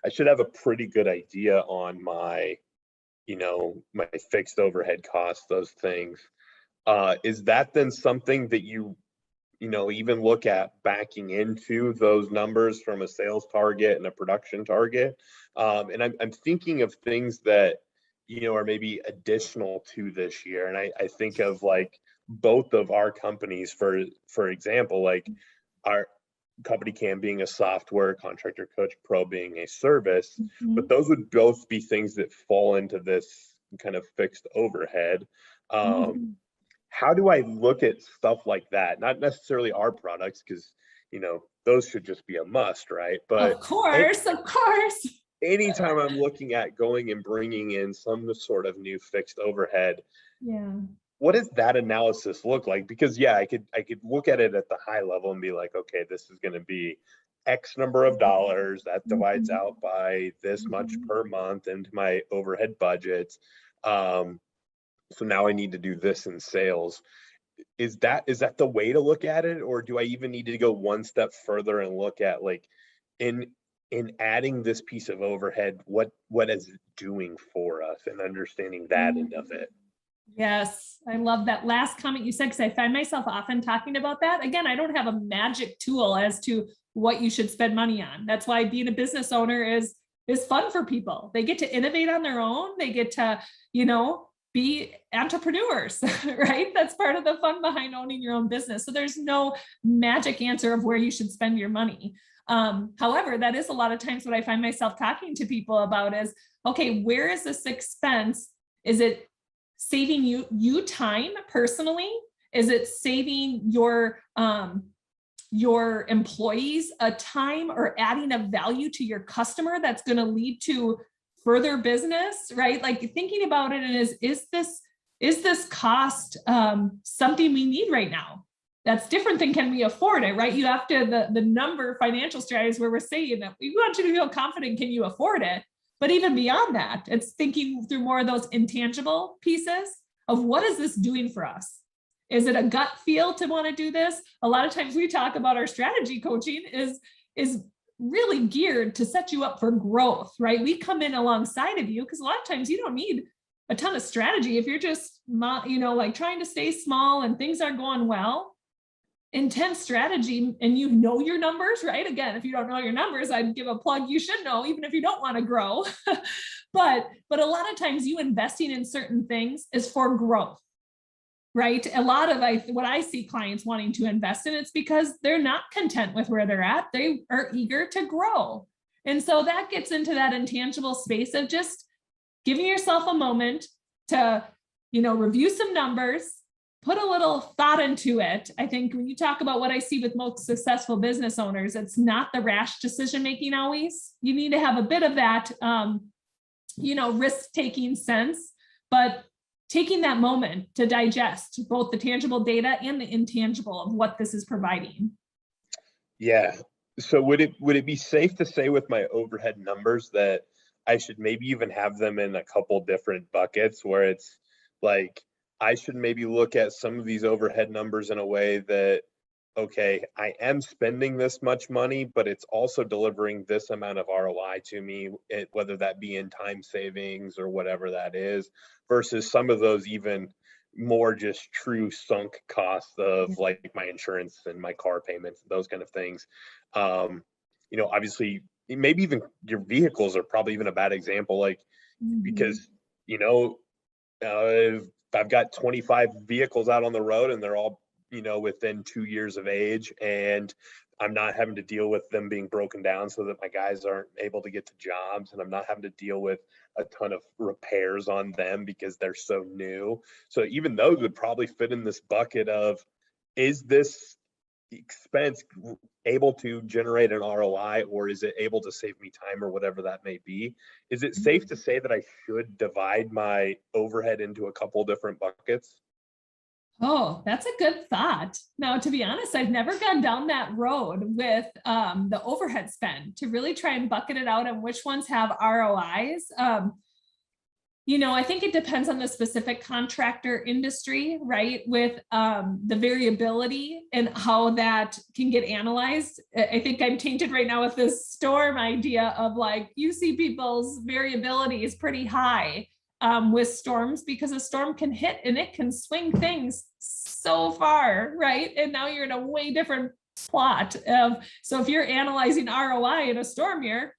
I should have a pretty good idea on my, my fixed overhead costs, those things. Is that then something that you even look at backing into those numbers from a sales target and a production target? And I'm thinking of things that, are maybe additional to this year. And I think of like both of our companies, for example, like our CompanyCam being a software, Contractor Coach Pro being a service, but those would both be things that fall into this kind of fixed overhead. How do I look at stuff like that? Not necessarily our products, because those should just be a must, right? But of course. Anytime I'm looking at going and bringing in some sort of new fixed overhead, what does that analysis look like? Because I could look at it at the high level and be like, okay, this is going to be X number of dollars that divides out by this much per month into my overhead budgets. So now I need to do this in sales. Is that the way to look at it? Or do I even need to go one step further and look at, like, in adding this piece of overhead, what is it doing for us, and understanding that end of it? Yes, I love that last comment you said, because I find myself often talking about that. Again, I don't have a magic tool as to what you should spend money on. That's why being a business owner is fun for people. They get to innovate on their own. They get to, be entrepreneurs, right? That's part of the fun behind owning your own business. So there's no magic answer of where you should spend your money. However, that is a lot of times what I find myself talking to people about is, okay, where is this expense? Is it saving you time personally? Is it saving your employees a time, or adding a value to your customer that's going to lead to further business, right? Like, thinking about it is this cost something we need right now? That's different than can we afford it, right? You have to, the number financial strategies where we're saying that we want you to feel confident, can you afford it? But even beyond that, it's thinking through more of those intangible pieces of what is this doing for us? Is it a gut feel to want to do this? A lot of times we talk about our strategy coaching is really geared to set you up for growth, right? We come in alongside of you, because a lot of times you don't need a ton of strategy. If you're just, like trying to stay small and things are going well, intense strategy, and your numbers, right? Again, if you don't know your numbers, I'd give a plug. You should know, even if you don't want to grow. but a lot of times you investing in certain things is for growth, right? A lot of what I see clients wanting to invest in, it's because they're not content with where they're at. They are eager to grow. And so that gets into that intangible space of just giving yourself a moment to, review some numbers, put a little thought into it. I think when you talk about what I see with most successful business owners, it's not the rash decision-making always. You need to have a bit of that, risk-taking sense, but taking that moment to digest both the tangible data and the intangible of what this is providing. Yeah. So would it be safe to say with my overhead numbers that I should maybe even have them in a couple different buckets, where it's like, I should maybe look at some of these overhead numbers in a way that, okay, I am spending this much money, but it's also delivering this amount of ROI to me, whether that be in time savings or whatever that is, versus some of those even more just true sunk costs of like my insurance and my car payments, those kind of things. Obviously, maybe even your vehicles are probably even a bad example, like, because, if I've got 25 vehicles out on the road and they're all, within 2 years of age, and I'm not having to deal with them being broken down so that my guys aren't able to get to jobs, and I'm not having to deal with a ton of repairs on them because they're so new. So even those would probably fit in this bucket of, is this expense able to generate an ROI, or is it able to save me time, or whatever that may be? Is it safe to say that I should divide my overhead into a couple different buckets? Oh, that's a good thought. Now, to be honest, I've never gone down that road with the overhead spend to really try and bucket it out and which ones have ROIs. I think it depends on the specific contractor industry, right? With the variability and how that can get analyzed. I think I'm tainted right now with this storm idea of like, you see people's variability is pretty high with storms, because a storm can hit and it can swing things so far, right? And now you're in a way different plot of, so if you're analyzing ROI in a storm year,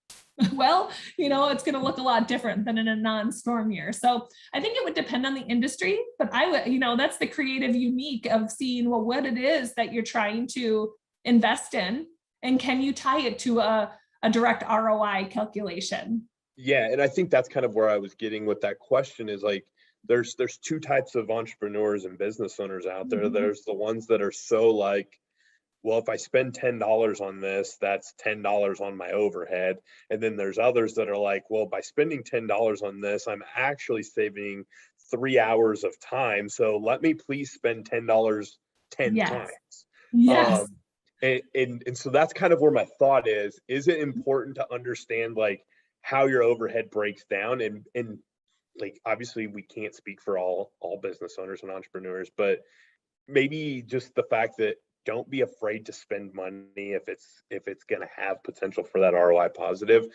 well, it's going to look a lot different than in a non-storm year. So I think it would depend on the industry, but I would, that's the creative unique of seeing, well, what it is that you're trying to invest in, and can you tie it to a direct ROI calculation? Yeah, and I think that's kind of where I was getting with that question is like, there's two types of entrepreneurs and business owners out there. Mhm. There's the ones that are so like, well, if I spend $10 on this, that's $10 on my overhead. And then there's others that are like, well, by spending $10 on this, I'm actually saving 3 hours of time. So let me please spend $10 10 Yes. times. Yes. Um, and so that's kind of where my thought is it important to understand like how your overhead breaks down? And like, obviously we can't speak for all business owners and entrepreneurs, but maybe just the fact that don't be afraid to spend money if it's going to have potential for that ROI positive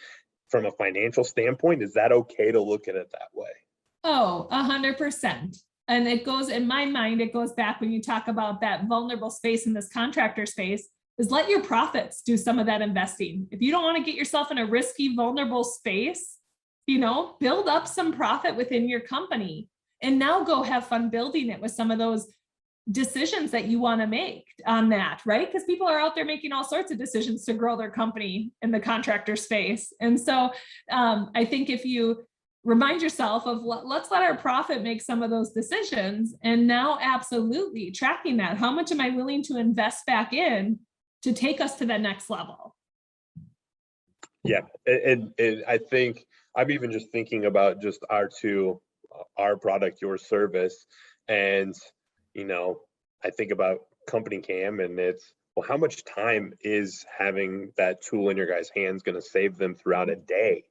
from a financial standpoint. Is that okay to look at it that way? Oh, 100%. And it goes, in my mind, it goes back when you talk about that vulnerable space in this contractor space, is let your profits do some of that investing. If you don't want to get yourself in a risky, vulnerable space, build up some profit within your company, and now go have fun building it with some of those decisions that you want to make on that, right? Because people are out there making all sorts of decisions to grow their company in the contractor space. And so I think if you remind yourself of let's let our profit make some of those decisions, and now absolutely tracking that. How much am I willing to invest back in to take us to the next level? Yeah. And I think I'm even just thinking about just our product, your service. And, I think about CompanyCam, and it's, well, how much time is having that tool in your guys' hands going to save them throughout a day?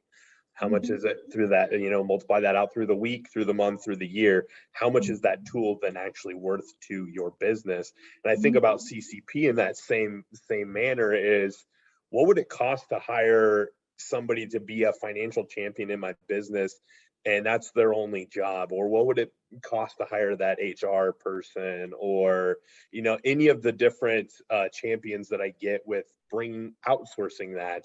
How much is it through that, multiply that out through the week, through the month, through the year? How much is that tool then actually worth to your business? And I think about CCP in that same manner is, what would it cost to hire somebody to be a financial champion in my business, and that's their only job? Or what would it cost to hire that HR person, or any of the different champions that I get with bringing outsourcing that?